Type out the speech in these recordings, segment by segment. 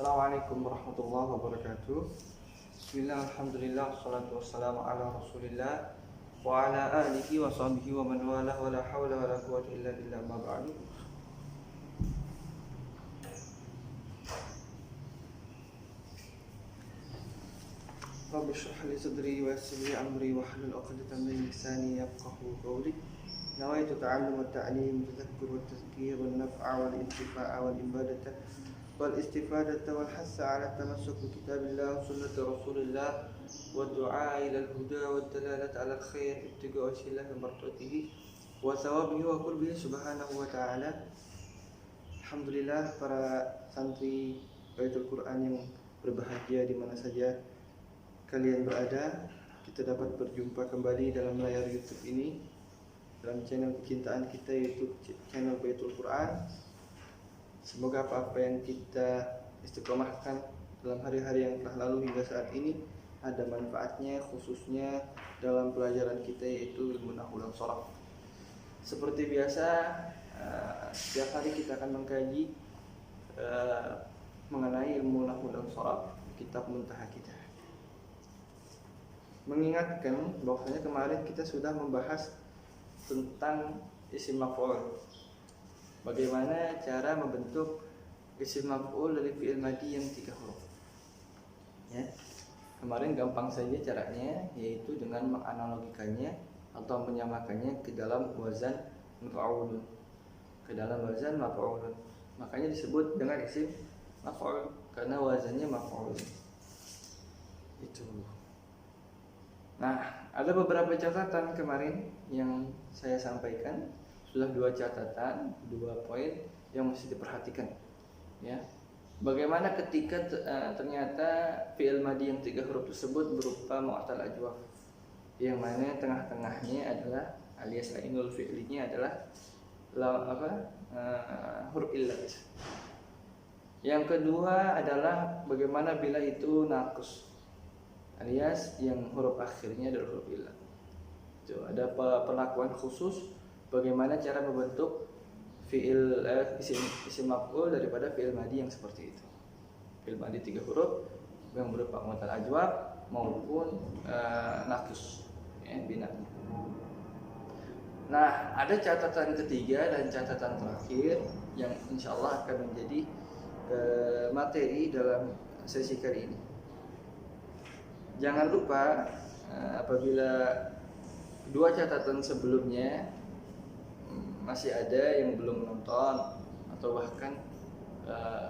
Assalamualaikum warahmatullahi wabarakatuh. Bismillah, alhamdulillah, wassalatu wassalamu ala rasulillah wa ala alihi wa sahbihi wa man walah wa la hawla wa la quwwata illa billah ma ba'du. Rabbi shrah li sadri wa yassir li amri wa hlul 'uqdatam min lisani yafqahu qawli. Nawaitu ta'allum wa ta'lim, tadhakkur wa tadhkir wa naf'a wal intifa'a wal ibadata wal istifadata wal hassa ala tamassuk bi kitabillah wa sunnati rasulillah wa du'a ila al-huda wa dalalata ala al-khair ibtigaa wajhillah wa martatihi wa thawabihi wa qurbihi subhanahu wa ta'ala. Alhamdulillah, para santri Baitul Quran yang berbahagia di mana saja kalian berada, kita dapat berjumpa kembali dalam layar YouTube ini, dalam channel kecintaan kita, yaitu channel Baitul Quran. Semoga apa-apa yang kita istiqomahkan dalam hari-hari yang telah lalu hingga saat ini ada manfaatnya, khususnya dalam pelajaran kita, yaitu ilmu nahwu dan sharaf. Seperti biasa, setiap hari kita akan mengkaji mengenai ilmu nahwu dan sharaf, kitab muntaha kita. Mengingatkan bahwasanya kemarin kita sudah membahas tentang isim maf'ul. Bagaimana cara membentuk isim maf'ul dari fi'il madhi yang 3 huruf. Ya. Kemarin gampang saja caranya, yaitu dengan menganalogikannya atau menyamakannya ke dalam wazan maf'ulun. Makanya disebut dengan isim maf'ul karena wazannya maf'ul. Itu. Nah, ada beberapa catatan kemarin yang saya sampaikan. Sudah 2 catatan, 2 poin yang mesti diperhatikan. Ya, bagaimana ketika ternyata fi'il madhi yang 3 huruf tersebut berupa mu'tal ajwaf, yang mana tengah-tengahnya adalah alias ainul fi'linya adalah huruf illat. Yang kedua adalah bagaimana bila itu naqs, alias yang huruf akhirnya adalah huruf illat. Itu ada perlakuan khusus bagaimana cara membentuk fi'il isim maf'ul daripada fi'il madhi yang seperti itu. Fi'il madhi 3 huruf yang berupa mu'tal ajwab maupun naqs, ya, bina. Nah, ada catatan ketiga dan catatan terakhir yang insyaallah akan menjadi materi dalam sesi kali ini. Jangan lupa apabila 2 catatan sebelumnya masih ada yang belum menonton atau bahkan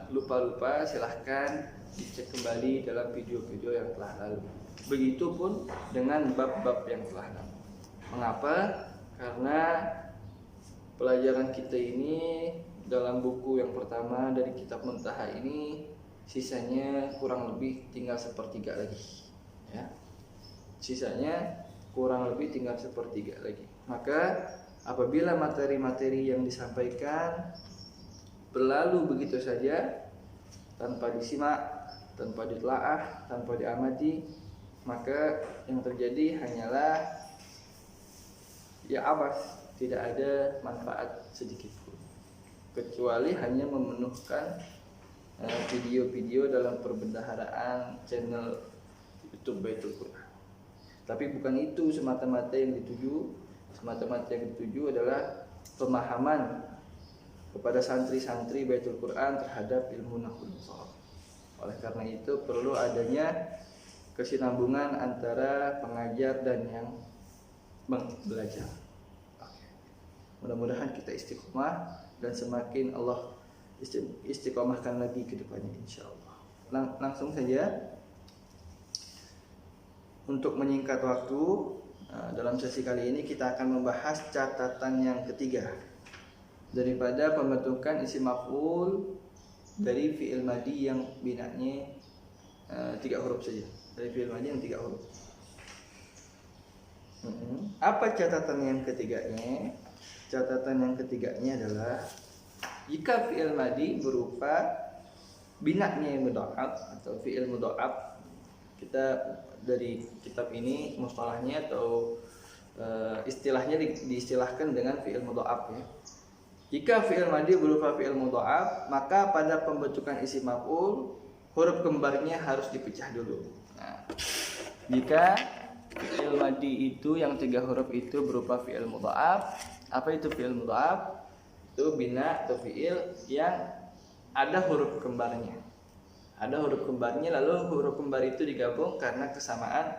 lupa-lupa, silahkan dicek kembali dalam video-video yang telah lalu. Begitupun dengan bab-bab yang telah lalu. Mengapa? Karena pelajaran kita ini dalam buku yang pertama dari kitab Muntaha ini sisanya kurang lebih tinggal sepertiga lagi. Ya. Sisanya kurang lebih tinggal sepertiga lagi. Maka apabila materi-materi yang disampaikan berlalu begitu saja tanpa disimak, tanpa ditelaah, tanpa diamati, maka yang terjadi hanyalah ya abas, tidak ada manfaat sedikit pun, kecuali hanya memenuhkan video-video dalam perbendaharaan channel YouTube Baitul Quran. Tapi bukan itu semata-mata yang dituju. Semata-mata yang dituju adalah pemahaman kepada santri-santri Baitul Quran terhadap ilmu nahwu dan sharaf. Oleh karena itu perlu adanya kesinambungan antara pengajar dan yang belajar. Mudah-mudahan kita istiqomah dan semakin Allah istiqomahkan lagi ke depannya insyaallah. Langsung saja, untuk menyingkat waktu, dalam sesi kali ini kita akan membahas catatan yang ketiga daripada pembentukan isim maf'ul dari fi'il madhi yang binanya 3 huruf saja. Dari fi'il madhi yang 3 huruf. Apa catatan yang ketiganya? Catatan yang ketiganya adalah jika fi'il madhi berupa binanya yang mudha'af atau fi'il mudha'af, kita dari kitab ini mustalahnya atau istilahnya diistilahkan dengan fi'il mudha'af, ya. Jika fi'il madhi berupa fi'il mudha'af, maka pada pembentukan isim maf'ul huruf kembarnya harus dipecah dulu. Nah, jika fi'il madi itu yang 3 huruf itu berupa fi'il mudha'af, apa itu fi'il mudha'af? Itu bina atau fi'il yang ada huruf kembarnya. Ada huruf kembarnya, lalu huruf kembar itu digabung karena kesamaan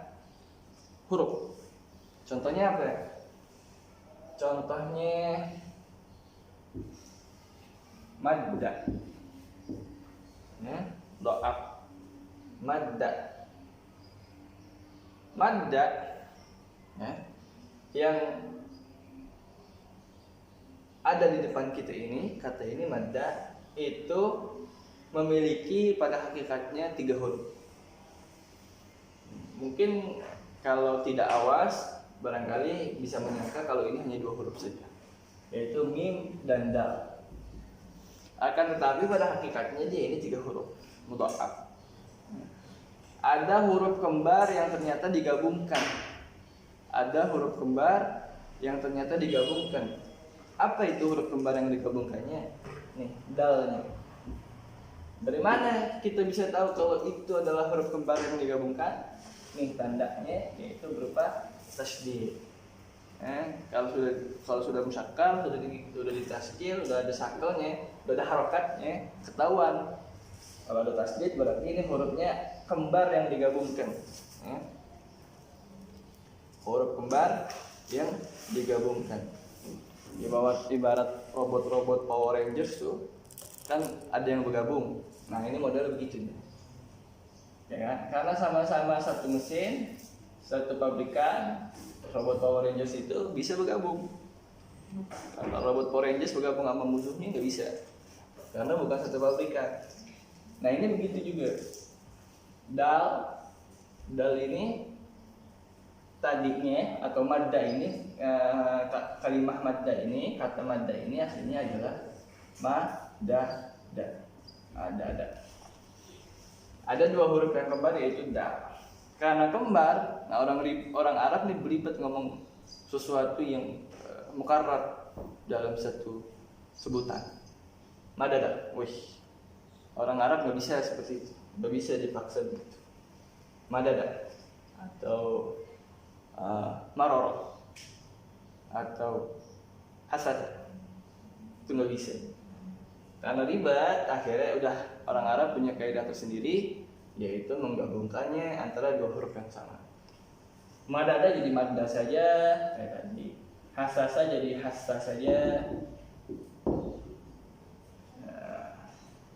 huruf. Contohnya apa? Contohnya madda, do'af, madda, yang ada di depan kita ini, kata ini madda itu memiliki pada hakikatnya 3 huruf. Mungkin kalau tidak awas, barangkali bisa menyangka kalau ini hanya 2 huruf saja, yaitu mim dan dal. Akan tetapi pada hakikatnya dia ini 3 huruf mudha'af. Ada huruf kembar yang ternyata digabungkan. Ada huruf kembar yang ternyata digabungkan. Apa itu huruf kembar yang digabungkannya? Nih, dalnya. Dari mana kita bisa tahu kalau itu adalah huruf kembar yang digabungkan? Nih tandanya, yaitu berupa tasydid. Kalau sudah musakkar, sudah ditasydid, sudah ada sakelnya, sudah ada harokatnya, ketahuan. Kalau ada tasydid berarti ini hurufnya kembar yang digabungkan. Huruf kembar yang digabungkan. Ibarat robot-robot Power Rangers tuh kan ada yang bergabung. Nah ini model begitu nih. Ya kan? Karena sama-sama satu mesin, satu pabrikan, robot Power Rangers itu bisa bergabung. Kalau robot Power Rangers bergabung sama musuhnya nggak bisa, karena bukan satu pabrikan. Nah ini begitu juga. Dal ini tadinya atau madda ini, kalimah madda ini, kata madda ini aslinya adalah madda. Ada 2 huruf yang kembar yaitu dal. Karena kembar, nah orang Arab nih belibet ngomong sesuatu yang mukarrar dalam satu sebutan. Madada, orang Arab nggak bisa seperti itu, nggak bisa dipaksa begitu. Madada atau maroro atau hasad itu nggak bisa. Karena ribet, akhirnya udah orang Arab punya kaidah tersendiri, yaitu menggabungkannya antara 2 huruf yang sama. Madada jadi madda saja kayak tadi, hasasa jadi hassa saja,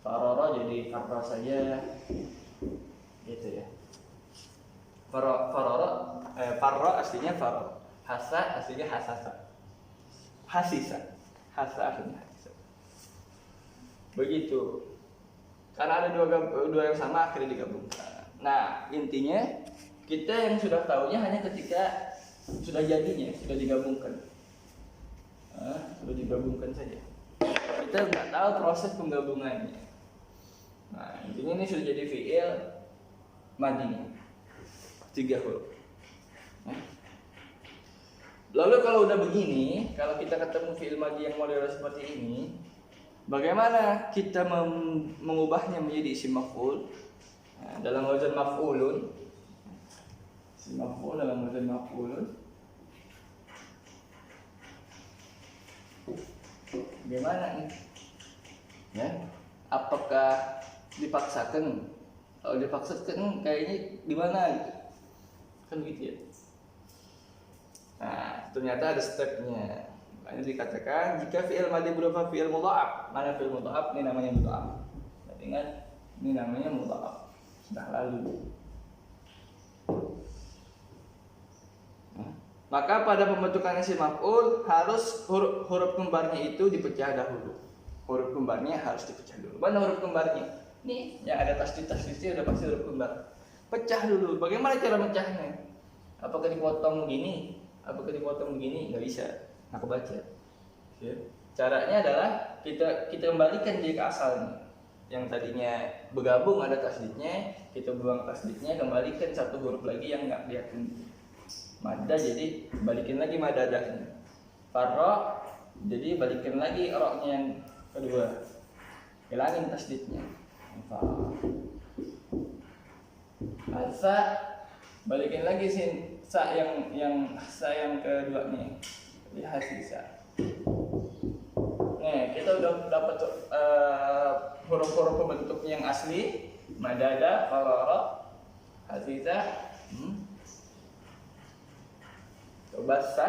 faroro jadi farro saja, gitu ya. Farro aslinya farro, hassa aslinya hasasa, hasisa, hassa aslinya hasisa. Begitu. Karena ada dua yang sama akhirnya digabungkan. Nah intinya kita yang sudah tahunya hanya ketika sudah jadinya, sudah digabungkan. Sudah digabungkan saja. Kita nggak tahu proses penggabungannya. Nah intinya ini sudah jadi fi'il madi 3 huruf. Lalu kalau udah begini, kalau kita ketemu fi'il madi yang model seperti ini, bagaimana kita mengubahnya menjadi isim maf'ul? Nah, dalam wazan maf'ulun, isim maf'ul dalam wazan maf'ulun, bagaimana nih? Ya, apakah dipaksakan? Kalau dipaksakan kayaknya di mana? Gitu. Kan gitu ya. Nah, ternyata ada stepnya. Makanya dikatakan jika fi'il madi berupa fi'il mudha'af. Mana fi'il mudha'af? Ini namanya mudha'af. Ingat, ini namanya mudha'af. Sudah lalu. Maka pada pembentukan isim maf'ul harus huruf kembarnya itu dipecah dahulu. Huruf kembarnya harus dipecah dulu. Mana huruf kembarnya? Nih, yang ada tasdid-tasdidnya udah pasti huruf kembar. Pecah dulu. Bagaimana cara mecahnya? Apakah dipotong begini? Apakah dipotong begini? Nggak bisa. Nggak kebaca. Ya. Caranya adalah kita kembalikan dia ke asalnya. Yang tadinya bergabung ada tasdidnya, kita buang tasdidnya, kembalikan satu huruf lagi yang nggak kelihatan. Madda jadi balikin lagi madadanya. Farro jadi balikin lagi roknya yang kedua. Hilangin tasdidnya. Sa, balikin lagi sin sa yang sa yang kedua nih. Di hasisa. Nih, kita udah dapat huruf-huruf pembentuknya yang asli, madada, qarara, hasisa. Coba sa.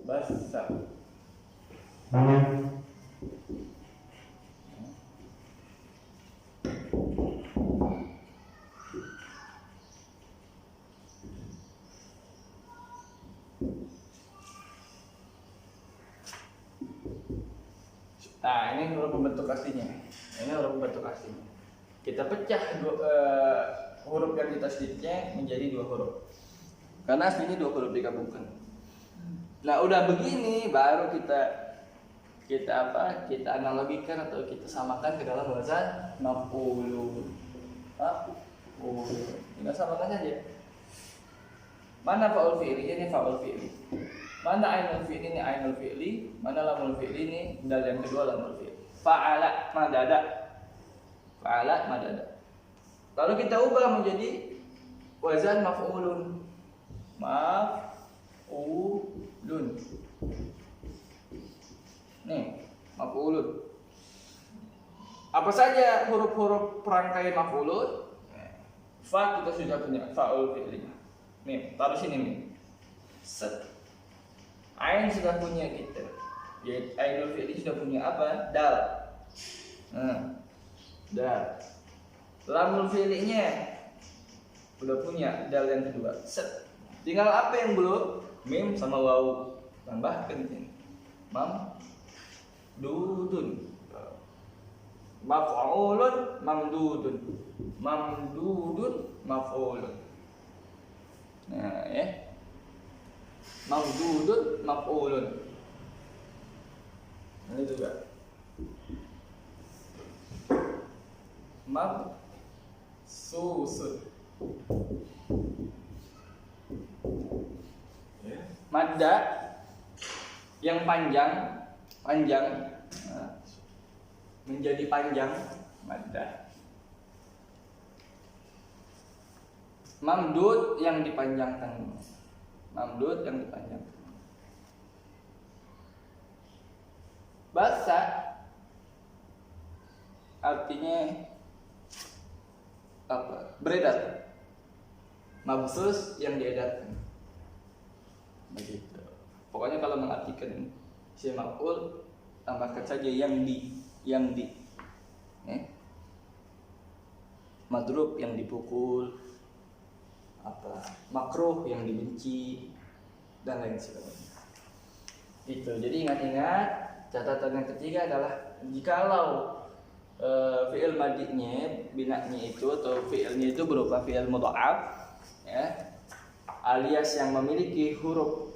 Basa. Nah, ini huruf pembentuk aslinya. Ini huruf pembentuk aslinya. Kita pecah huruf yang di tasdidnya menjadi 2 huruf. Karena aslinya 2 huruf digabungkan. Nah, udah begini baru kita analogikan atau kita samakan ke dalam wazan maf'ulun. Kita samakan saja. Mana fa'ul fi'li? Ini fa'ul fi'li. Mana ainul fi'li? Ini ainul fi'li. Mana lamul fi'li? Ini dal yang kedua lamul fi'li. Fa'ala madada. Fa'ala madada. Lalu kita ubah menjadi wazan maf'ulun. Maf'ulun. Nih, maf'ulun. Apa saja huruf-huruf perangkai maf'ulun? Fa kita sudah punya fa'ul fi'li. Nih, taruh sini nih. Set. Ain sudah punya kita. Ya, ainul fi'li sudah punya apa? Dal. Dal. Lamul fi'linya udah punya dal yang kedua. Set. Tinggal apa yang belum? Mim sama waw. Tambahkan ini. Mamdudun. Maf'ulun mamdudun. Mamdudun maf'ulun. Nah, ya. Mamdudun maf'ulun. Ini juga. Mabsusun. Madda yang panjang menjadi panjang, madda. Mamdud yang dipanjangkan. Basa artinya apa? Beredar. Mabsus yang diedarkan. Begitu. Pokoknya kalau mengartikan si maf'ul tambahkan saja yang di. Madrub yang dipukul, apa? Makruh yang dibenci dan lain sebagainya. Itu. Jadi ingat-ingat catatan yang ketiga adalah jikalau fi'il madinya binanya itu atau fi'ilnya itu berupa fi'il mudha'af, ya, alias yang memiliki huruf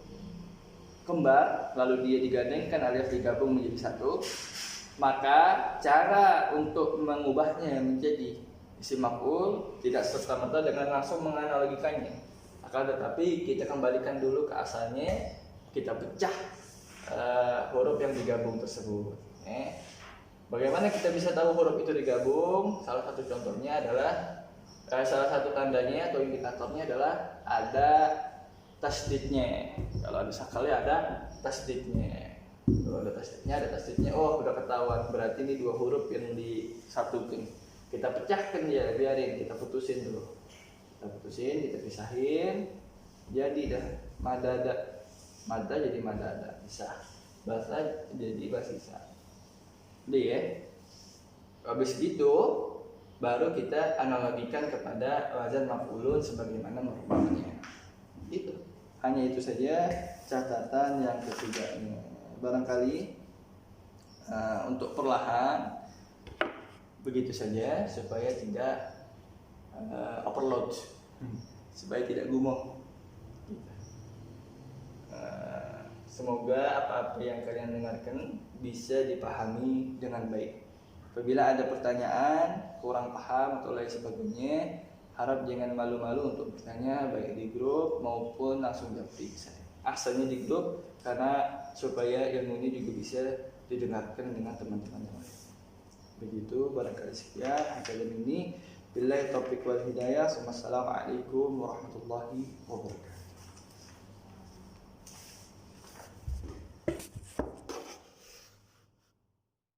kembar lalu dia digandengkan alias digabung menjadi satu, maka cara untuk mengubahnya menjadi isim maf'ul tidak serta-merta dengan langsung menganalogikannya, akan tetapi kita kembalikan dulu ke asalnya, kita pecah huruf yang digabung tersebut. Bagaimana kita bisa tahu huruf itu digabung? Salah satu contohnya adalah salah satu tandanya atau indikatornya adalah ada tasdidnya. Kalau ada sakalnya ada tasdidnya. Kalau ada tasdidnya, oh udah ketahuan berarti ini 2 huruf yang disatukan. Kita pecahkan ya, biarin, kita putusin dulu. Kita pisahin, jadi dah madada. Madda jadi madada, bisa. Basa jadi basisa. Jadi ya. Habis itu baru kita analogikan kepada wazan maf'ulun sebagaimana merupakannya. Itu. Hanya itu saja catatan yang ketiga ini. Barangkali untuk perlahan begitu saja supaya tidak overload, supaya tidak gumoh. Semoga apa-apa yang kalian dengarkan bisa dipahami dengan baik. Apabila ada pertanyaan, kurang paham atau lain sebagainya, harap jangan malu-malu untuk bertanya baik di grup maupun langsung japri saya. Asalnya di grup karena supaya ilmu ini juga bisa didengarkan dengan teman-teman yang lain. Begitu barangkali sekian akademi ini. Billahi taufiq wal hidayah. Wassalamualaikum warahmatullahi wabarakatuh.